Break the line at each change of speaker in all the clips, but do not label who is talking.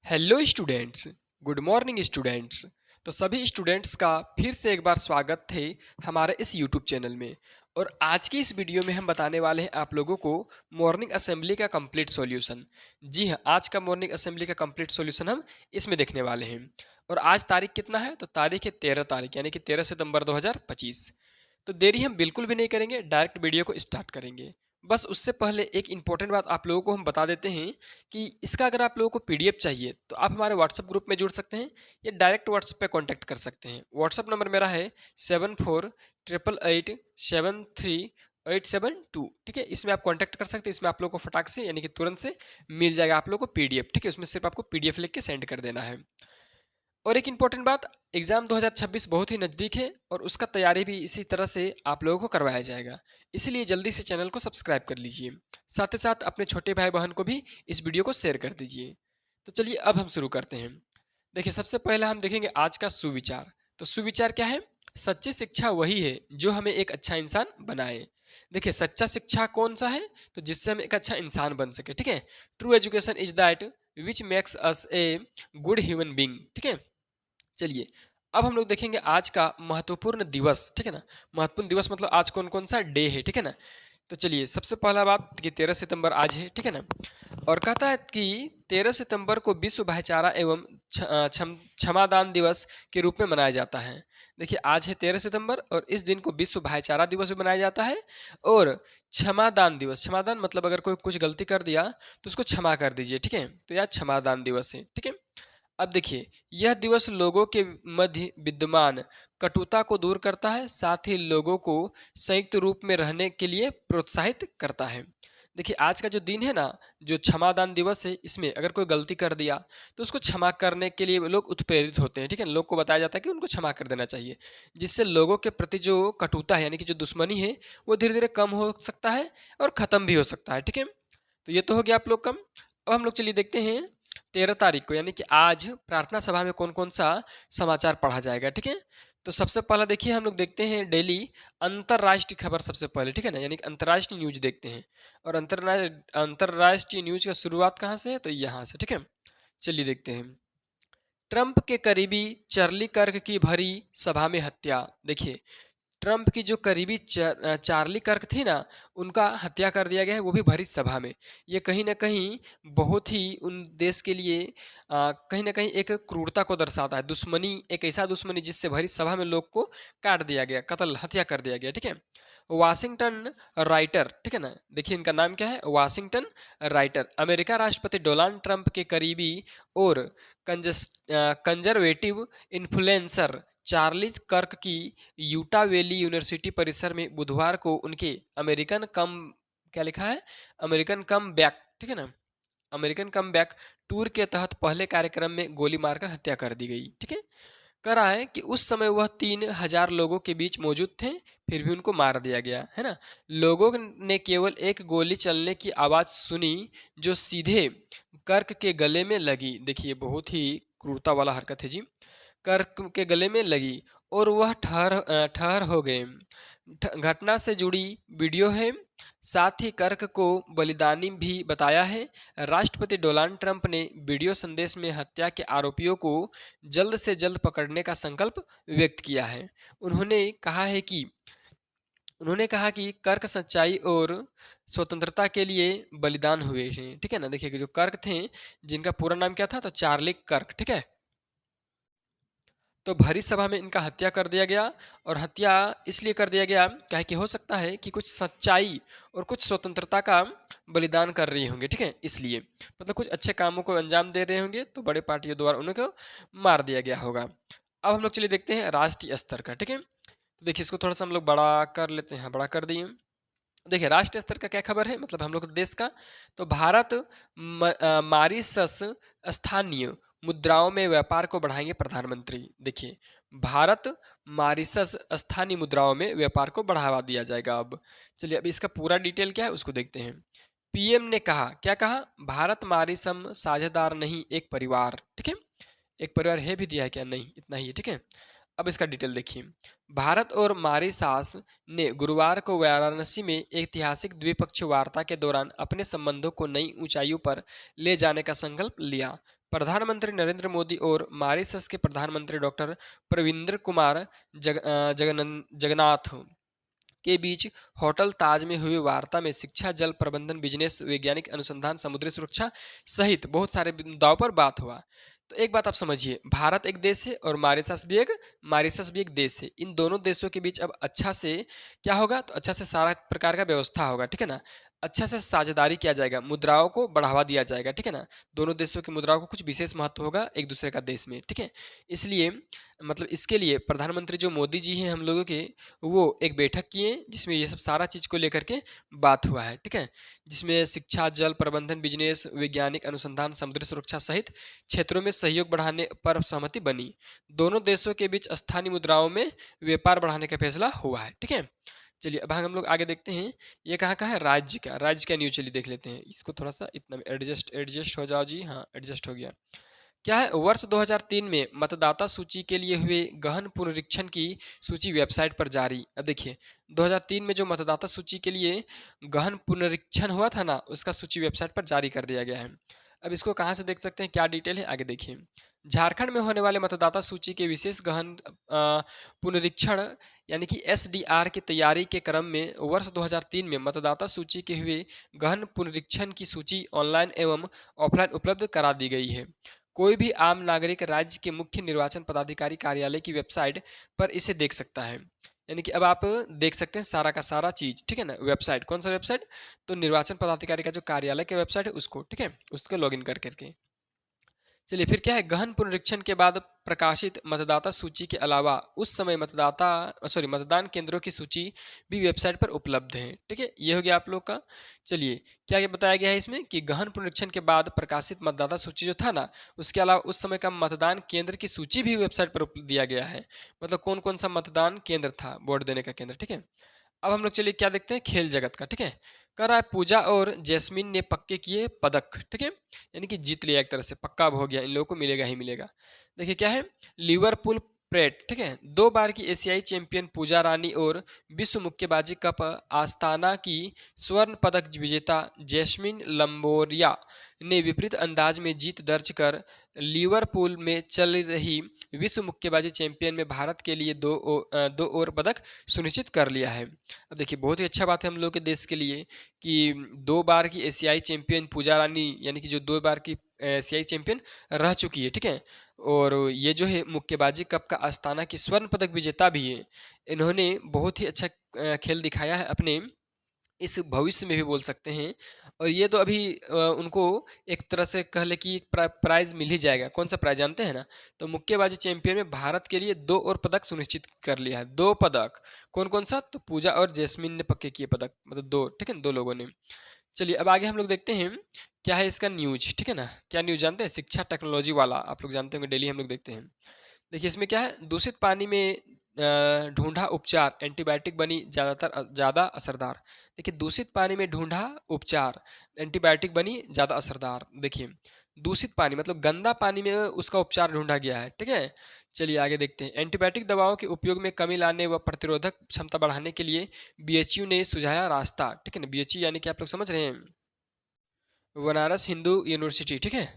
Hello students. Good morning students. तो सभी students का फिर से एक बार स्वागत थे हमारे इस यूट्यूब चैनल में। और आज की इस वीडियो में हम बताने वाले हैं आप लोगों को मॉर्निंग असेंबली का कंप्लीट सॉल्यूशन। जी हाँ, आज का मॉर्निंग असेंबली का कंप्लीट सॉल्यूशन हम इसमें देखने वाले हैं। और आज तारीख कितना है? तो तारीख है 13 तारीख, यानी कि 13 सितंबर 2025। तो देरी हम बिल्कुल भी नहीं करेंगे, डायरेक्ट वीडियो को स्टार्ट करेंगे। बस उससे पहले एक इंपॉर्टेंट बात आप लोगों को हम बता देते हैं कि इसका अगर आप लोगों को पीडीएफ चाहिए तो आप हमारे व्हाट्सएप ग्रुप में जुड़ सकते हैं या डायरेक्ट व्हाट्सएप पे कांटेक्ट कर सकते हैं। व्हाट्सएप नंबर मेरा है 7488873872। ठीक है, इसमें आप कांटेक्ट कर सकते हैं। इसमें आप लोगों को फटाक से यानी कि तुरंत से मिल जाएगा आप लोगों को पीडीएफ। ठीक है, उसमें सिर्फ आपको पीडीएफ लिख के सेंड कर देना है। और एक इम्पॉर्टेंट बात, एग्ज़ाम 2026 बहुत ही नज़दीक है और उसका तैयारी भी इसी तरह से आप लोगों को करवाया जाएगा। इसलिए जल्दी से चैनल को सब्सक्राइब कर लीजिए। साथ ही साथ अपने छोटे भाई बहन को भी इस वीडियो को शेयर कर दीजिए। तो चलिए अब हम शुरू करते हैं। देखिए, सबसे पहले हम देखेंगे आज का सुविचार। तो सुविचार क्या है? सच्ची शिक्षा वही है जो हमें एक अच्छा इंसान बनाए। देखिए, सच्चा शिक्षा कौन सा है? तो जिससे हम एक अच्छा इंसान बन सके। ठीक है, true education is that which makes us a good human being. ठीक है, चलिए अब हम लोग देखेंगे आज का महत्वपूर्ण दिवस। ठीक है ना, महत्वपूर्ण दिवस मतलब आज कौन कौन सा डे है। ठीक है ना, तो चलिए सबसे पहला बात कि 13 सितंबर आज है। ठीक है ना, और कहता है कि 13 सितंबर को विश्व भाईचारा एवं क्षमादान दिवस के रूप में मनाया जाता है। देखिए, आज है 13 सितंबर और इस दिन को विश्व भाईचारा दिवस भी मनाया जाता है और क्षमादान दिवस। क्षमादान मतलब अगर कोई कुछ गलती कर दिया तो उसको क्षमा कर दीजिए। ठीक है, तो यह क्षमादान दिवस है। ठीक है, अब देखिए, यह दिवस लोगों के मध्य विद्यमान कटुता को दूर करता है, साथ ही लोगों को संयुक्त रूप में रहने के लिए प्रोत्साहित करता है। देखिए, आज का जो दिन है ना, जो क्षमादान दिवस है, इसमें अगर कोई गलती कर दिया तो उसको क्षमा करने के लिए लोग उत्प्रेरित होते हैं। ठीक है, लोग को बताया जाता है कि उनको क्षमा कर देना चाहिए, जिससे लोगों के प्रति जो कटुता है यानी कि जो दुश्मनी है वो धीरे धीरे कम हो सकता है और ख़त्म भी हो सकता है। ठीक है, तो ये तो हो गया आप लोग कम। अब हम लोग चलिए देखते हैं 13 तारीख को, यानी कि आज प्रार्थना सभा में कौन कौन सा समाचार पढ़ा जाएगा। ठीक है, तो सबसे पहला देखिए हम लोग देखते हैं डेली अंतर्राष्ट्रीय खबर सबसे पहले। ठीक है ना, यानी कि अंतर्राष्ट्रीय न्यूज देखते हैं। और अंतर्राष्ट्रीय न्यूज का शुरुआत कहाँ से है? तो यहाँ से। ठीक है, चलिए देखते हैं। ट्रंप के करीबी चार्ली कर्क की भरी सभा में हत्या। देखिए, ट्रंप की जो करीबी चार्ली कर्क थी ना, उनका हत्या कर दिया गया है, वो भी भरी सभा में। ये कहीं ना कहीं बहुत ही उन देश के लिए कहीं ना कहीं एक क्रूरता को दर्शाता है। दुश्मनी, एक ऐसा दुश्मनी जिससे भरी सभा में लोग को काट दिया गया, कत्ल हत्या कर दिया गया। ठीक है, वाशिंगटन राइटर। ठीक है ना, देखिए इनका नाम क्या है? Washington writer. अमेरिका राष्ट्रपति डोनाल्ड ट्रंप के करीबी और कंजर्वेटिव इन्फ्लुएंसर चार्ली कर्क की यूटा वैली यूनिवर्सिटी परिसर में बुधवार को उनके अमेरिकन कम, क्या लिखा है? American come back. ठीक है ना, अमेरिकन कम बैक टूर के तहत पहले कार्यक्रम में गोली मारकर हत्या कर दी गई। ठीक है, कह रहा है कि उस समय वह 3000 लोगों के बीच मौजूद थे, फिर भी उनको मार दिया गया है ना। लोगों ने केवल एक गोली चलने की आवाज़ सुनी जो सीधे कर्क के गले में लगी। देखिए, बहुत ही क्रूरता वाला हरकत है जी। कर्क के गले में लगी और वह ठहर हो गए। घटना से जुड़ी वीडियो है, साथ ही कर्क को बलिदानी भी बताया है। राष्ट्रपति डोनाल्ड ट्रंप ने वीडियो संदेश में हत्या के आरोपियों को जल्द से जल्द पकड़ने का संकल्प व्यक्त किया है। उन्होंने कहा कि कर्क सच्चाई और स्वतंत्रता के लिए बलिदान हुए हैं। ठीक है ना, देखिए जो कर्क थे, जिनका पूरा नाम क्या था? तो चार्ली कर्क। ठीक है, तो भरी सभा में इनका हत्या कर दिया गया। और हत्या इसलिए कर दिया गया क्या है कि हो सकता है कि कुछ सच्चाई और कुछ स्वतंत्रता का बलिदान कर रहे होंगे। ठीक है, इसलिए मतलब कुछ अच्छे कामों को अंजाम दे रहे होंगे तो बड़े पार्टियों द्वारा उनको मार दिया गया होगा। अब हम लोग चलिए देखते हैं राष्ट्रीय स्तर का। ठीक है, तो देखिए इसको थोड़ा सा हम लोग बड़ा कर लेते हैं, बड़ा कर दिए। देखिए, राष्ट्रीय स्तर का क्या खबर है, मतलब हम लोग देश का। तो भारत मॉरिशस स्थानीय मुद्राओं में व्यापार को बढ़ाएंगे प्रधानमंत्री। देखिए, भारत मॉरिशस स्थानीय मुद्राओं में व्यापार को बढ़ावा दिया जाएगा। अब चलिए, अब इसका पूरा डिटेल क्या है उसको देखते हैं। पीएम ने कहा, क्या कहा? भारत मॉरिशस साझेदार नहीं, एक परिवार। ठीक है, एक परिवार है भी दिया है क्या? नहीं, इतना ही है। ठीक है, अब इसका डिटेल देखिए। भारत और मॉरिशस ने गुरुवार को वाराणसी में ऐतिहासिक द्विपक्षीय वार्ता के दौरान अपने संबंधों को नई ऊंचाइयों पर ले जाने का संकल्प लिया। प्रधानमंत्री नरेंद्र मोदी और मॉरिशस के प्रधानमंत्री डॉक्टर प्रविंदर कुमार जगन्नाथ के बीच होटल ताज में हुई वार्ता में शिक्षा, जल प्रबंधन, बिजनेस, वैज्ञानिक अनुसंधान, समुद्री सुरक्षा सहित बहुत सारे मुद्दाओं पर बात हुआ। तो एक बात आप समझिए, भारत एक देश है और मॉरिशस भी एक देश है। इन दोनों देशों के बीच अब अच्छा से क्या होगा, तो अच्छा से सारा प्रकार का व्यवस्था होगा, ठीक है ना। अच्छा से साझेदारी किया जाएगा, मुद्राओं को बढ़ावा दिया जाएगा, ठीक है ना। दोनों देशों की मुद्राओं को कुछ विशेष महत्व होगा एक दूसरे का देश में, ठीक है। इसलिए मतलब इसके लिए प्रधानमंत्री जो मोदी जी हैं हम लोगों के, वो एक बैठक किए जिसमें ये सब सारा चीज़ को लेकर के बात हुआ है, ठीक है। जिसमें शिक्षा, जल प्रबंधन, बिजनेस, वैज्ञानिक अनुसंधान, समुद्री सुरक्षा सहित क्षेत्रों में सहयोग बढ़ाने पर सहमति बनी। दोनों देशों के बीच स्थानीय मुद्राओं में व्यापार बढ़ाने का फैसला हुआ है, ठीक है। चलिए अब हम लोग आगे देखते हैं, ये कहाँ का है, राज्य का न्यूज। चलिए देख लेते हैं इसको, थोड़ा सा इतना एडजस्ट हो जाओ जी, हाँ एडजस्ट हो गया। क्या है, वर्ष 2003 में मतदाता सूची के लिए हुए गहन पुनरीक्षण की सूची वेबसाइट पर जारी। अब देखिए 2003 में जो मतदाता सूची के लिए गहन पुनरीक्षण हुआ था ना, उसका सूची वेबसाइट पर जारी कर दिया गया है। अब इसको कहाँ से देख सकते हैं, क्या डिटेल है, आगे देखिए। झारखंड में होने वाले मतदाता सूची के विशेष गहन पुनरीक्षण यानी कि SDR की तैयारी के क्रम में वर्ष 2003 में मतदाता सूची के हुए गहन पुनरीक्षण की सूची ऑनलाइन एवं ऑफलाइन उपलब्ध करा दी गई है। कोई भी आम नागरिक राज्य के मुख्य निर्वाचन पदाधिकारी कार्यालय की वेबसाइट पर इसे देख सकता है। यानी कि अब आप देख सकते हैं सारा का सारा चीज़, ठीक है ना। वेबसाइट कौन सा वेबसाइट, तो निर्वाचन पदाधिकारी का जो कार्यालय की वेबसाइट है उसको, ठीक है, उसको लॉगिन कर करके। चलिए फिर क्या है, गहन पुनरीक्षण के बाद प्रकाशित मतदाता सूची के अलावा उस समय मतदान केंद्रों की सूची भी वेबसाइट पर उपलब्ध है, ठीक है। ये हो गया आप लोग का। चलिए क्या क्या बताया गया है इसमें कि गहन पुनरीक्षण के बाद प्रकाशित मतदाता सूची जो था ना, उसके अलावा उस समय का मतदान केंद्र की सूची भी वेबसाइट पर दिया गया है। मतलब कौन कौन सा मतदान केंद्र था, वोट देने का केंद्र, ठीक है। अब हम लोग चलिए क्या देखते हैं, खेल जगत का, ठीक है। कर रहा है, पूजा और जैस्मिन ने पक्के किए पदक, ठीक है। यानी कि जीत लिया, एक तरह से पक्का हो गया, इन लोगों को मिलेगा ही मिलेगा। देखिए क्या है, लिवरपूल प्रेट, ठीक है, 2 बार की एशियाई चैंपियन पूजा रानी और विश्व मुक्केबाजी कप आस्ताना की स्वर्ण पदक विजेता जैस्मिन लंबोरिया ने विपरीत अंदाज में जीत दर्ज कर लिवरपूल में चल रही विश्व मुक्केबाजी चैंपियन में भारत के लिए दो और पदक सुनिश्चित कर लिया है। अब देखिए बहुत ही अच्छा बात है हम लोग के देश के लिए कि 2 बार की एशियाई चैंपियन पूजा रानी, यानी कि जो 2 बार की एशियाई चैंपियन रह चुकी है, ठीक है। और ये जो है मुक्केबाजी कप का आस्ताना की स्वर्ण पदक विजेता भी है। इन्होंने बहुत ही अच्छा खेल दिखाया है अपने इस भविष्य में भी बोल सकते हैं। और ये तो अभी उनको एक तरह से कह ले कि प्राइज मिल ही जाएगा। कौन सा प्राइज जानते हैं ना, तो मुक्केबाजी चैंपियन में भारत के लिए 2 और पदक सुनिश्चित कर लिया है। 2 पदक कौन कौन सा, तो पूजा और जैस्मिन ने पक्के किए पदक, मतलब 2, ठीक है, 2 लोगों ने। चलिए अब आगे हम लोग देखते हैं क्या है इसका न्यूज, ठीक है ना। क्या न्यूज जानते हैं, शिक्षा टेक्नोलॉजी वाला, आप लोग जानते होंगे, डेली हम लोग देखते हैं। देखिए इसमें क्या है, दूषित पानी में ढूंढा उपचार, एंटीबायोटिक बनी ज़्यादा असरदार। देखिए दूषित पानी में ढूंढा उपचार, एंटीबायोटिक बनी ज़्यादा असरदार। देखिए दूषित पानी मतलब गंदा पानी में उसका उपचार ढूंढा गया है, ठीक है। चलिए आगे देखते हैं, एंटीबायोटिक दवाओं के उपयोग में कमी लाने व प्रतिरोधक क्षमता बढ़ाने के लिए BHU ने सुझाया रास्ता, ठीक है ना। BHU यानी कि आप लोग समझ रहे हैं, बनारस हिंदू यूनिवर्सिटी, ठीक है।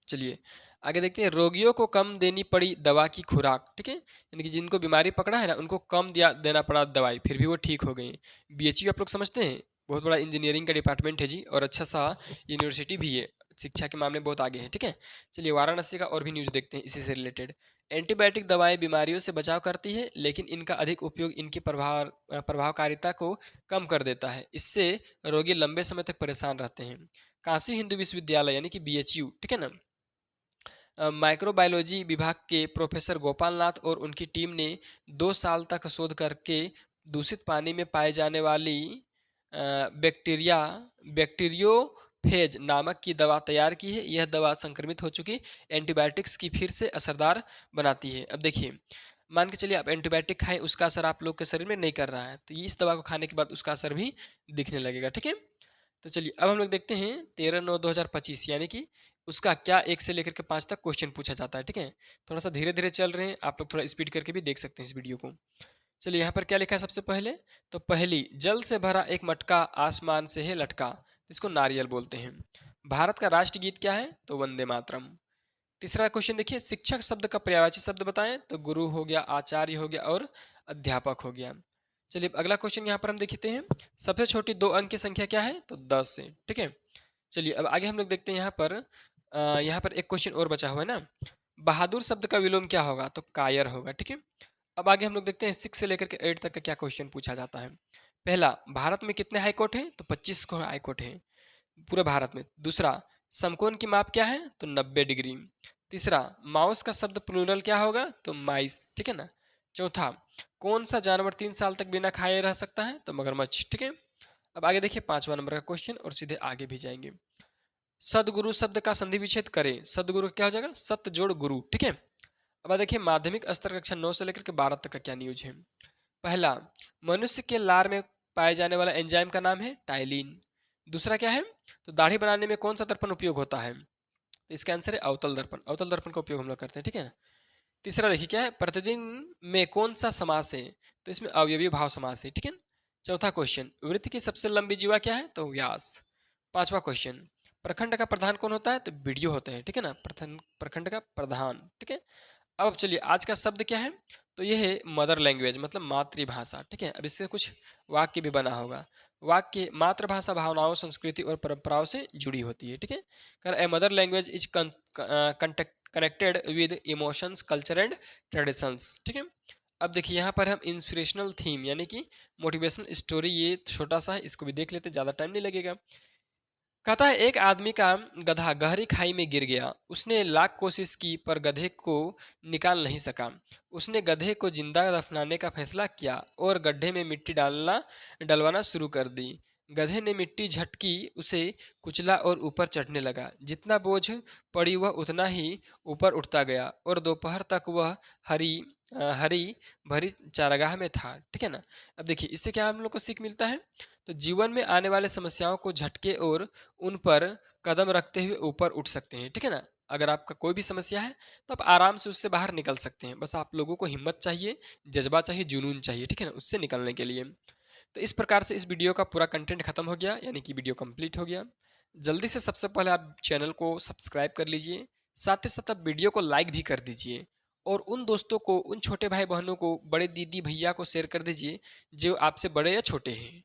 चलिए आगे देखते हैं, रोगियों को कम देनी पड़ी दवा की खुराक, ठीक है। यानी कि जिनको बीमारी पकड़ा है ना, उनको कम देना पड़ा दवाई, फिर भी वो ठीक हो गई। BHU आप लोग समझते हैं, बहुत बड़ा इंजीनियरिंग का डिपार्टमेंट है जी, और अच्छा सा यूनिवर्सिटी भी है, शिक्षा के मामले में बहुत आगे है, ठीक है। चलिए वाराणसी का और भी न्यूज़ देखते हैं इसी से रिलेटेड। एंटीबायोटिक दवाएं बीमारियों से बचाव करती है, लेकिन इनका अधिक उपयोग इनकी प्रभावकारिता को कम कर देता है। इससे रोगी लंबे समय तक परेशान रहते हैं। काशी हिंदू विश्वविद्यालय यानी कि BHU, ठीक है ना, माइक्रोबायोलॉजी विभाग के प्रोफेसर गोपाल नाथ और उनकी टीम ने 2 साल तक शोध करके दूषित पानी में पाए जाने वाली बैक्टीरियोफेज नामक की दवा तैयार की है। यह दवा संक्रमित हो चुकी एंटीबायोटिक्स की फिर से असरदार बनाती है। अब देखिए मान के चलिए आप एंटीबायोटिक खाएं, उसका असर आप लोग के शरीर में नहीं कर रहा है, तो इस दवा को खाने के बाद उसका असर भी दिखने लगेगा, ठीक है। तो चलिए अब हम लोग देखते हैं 13/9/2025 यानी कि उसका क्या 1 से लेकर के 5 तक क्वेश्चन पूछा जाता है, ठीक है। थोड़ा सा धीरे धीरे चल रहे हैं, आप लोग थोड़ा स्पीड करके भी देख सकते हैं इस वीडियो को। चलिए यहाँ पर क्या लिखा है सबसे पहले, तो पहली, जल से भरा एक मटका आसमान से है लटका, तो इसको नारियल बोलते हैं। भारत का राष्ट्रगीत क्या है, तो वंदे मातरम। तीसरा क्वेश्चन देखिए, शिक्षक शब्द का पर्यायवाची शब्द बताएं, तो गुरु हो गया, आचार्य हो गया और अध्यापक हो गया। चलिए अगला क्वेश्चन यहाँ पर हम देखते हैं, सबसे छोटी 2 अंक की संख्या क्या है, तो 10 है। ठीक है, चलिए अब आगे हम लोग देखते हैं यहाँ पर एक क्वेश्चन और बचा हुआ है ना, बहादुर शब्द का विलोम क्या होगा, तो कायर होगा। ठीक है, अब आगे हम लोग देखते हैं 6 से लेकर के 8 तक का क्या क्वेश्चन पूछा जाता है। पहला, भारत में कितने हाईकोर्ट हैं, तो 25 को हाईकोर्ट हैं पूरे भारत में। दूसरा, समकोण की माप क्या है, तो 90 डिग्री। तीसरा, माउस का शब्द प्लूरल क्या होगा, तो माइस। ठीक है ना। चौथा, कौन सा जानवर 3 साल तक बिना खाए रह सकता है, तो मगरमच्छ। ठीक है, अब आगे देखिए 5वां नंबर का क्वेश्चन और सीधे आगे भी जाएंगे। सदगुरु शब्द का संधि विच्छेद करें, सदगुरु क्या हो जाएगा, सत जोड़ गुरु। ठीक है, अब देखिए माध्यमिक स्तर कक्षा 9 से लेकर के 12 तक का क्या न्यूज है। पहला, मनुष्य के लार में पाए जाने वाला एंजाइम का नाम है टाइलिन। दूसरा क्या है, तो दाढ़ी बनाने में कौन सा दर्पण उपयोग होता है, तो इसका आंसर है अवतल दर्पण। अवतल दर्पण का उपयोग हम लोग करते हैं। ठीक है ना। तीसरा देखिए क्या है, प्रतिदिन में कौन सा समास है, तो इसमें अवयवी भाव समास है। ठीक है। चौथा क्वेश्चन, वृत्त की सबसे लंबी जीवा क्या है, तो व्यास। 5वां क्वेश्चन, प्रखंड का प्रधान कौन होता है, तो बीडीओ होते हैं। ठीक है ना, प्रखंड का प्रधान। ठीक है, अब चलिए आज का शब्द क्या है, तो यह है मदर लैंग्वेज, मतलब मातृभाषा। ठीक है, अब इससे कुछ वाक्य भी बना होगा। वाक्य, मातृभाषा भावनाओं, संस्कृति और परंपराओं से जुड़ी होती है। ठीक है, कर a mother language is connected with emotions, culture and traditions. ठीक है, अब देखिए यहाँ पर हम इंस्पिरेशनल थीम यानी कि मोटिवेशनल स्टोरी, ये छोटा सा है, इसको भी देख लेते, ज़्यादा टाइम नहीं लगेगा। कहता है, एक आदमी का गधा गहरी खाई में गिर गया। उसने लाख कोशिश की पर गधे को निकाल नहीं सका। उसने गधे को जिंदा दफनाने का फैसला किया और गड्ढे में मिट्टी डलवाना शुरू कर दी। गधे ने मिट्टी झटकी उसे कुचला और ऊपर चढ़ने लगा। जितना बोझ पड़ी वह उतना ही ऊपर उठता गया और दोपहर तक वह हरी भरी चारागाह में था। ठीक है ना। अब देखिए इससे क्या हम लोग को सीख मिलता है, तो जीवन में आने वाले समस्याओं को झटके और उन पर कदम रखते हुए ऊपर उठ सकते हैं। ठीक है ना। अगर आपका कोई भी समस्या है तो आप आराम से उससे बाहर निकल सकते हैं। बस आप लोगों को हिम्मत चाहिए, जज्बा चाहिए, जुनून चाहिए। ठीक है ना, उससे निकलने के लिए। तो इस प्रकार से इस वीडियो का पूरा कंटेंट खत्म हो गया, यानी कि वीडियो कंप्लीट हो गया। जल्दी से सबसे पहले आप चैनल को सब्सक्राइब कर लीजिए, साथ ही साथ आप वीडियो को लाइक भी कर दीजिए और उन दोस्तों को, उन छोटे भाई बहनों को, बड़े दीदी भैया को शेयर कर दीजिए जो आपसे बड़े या छोटे हैं।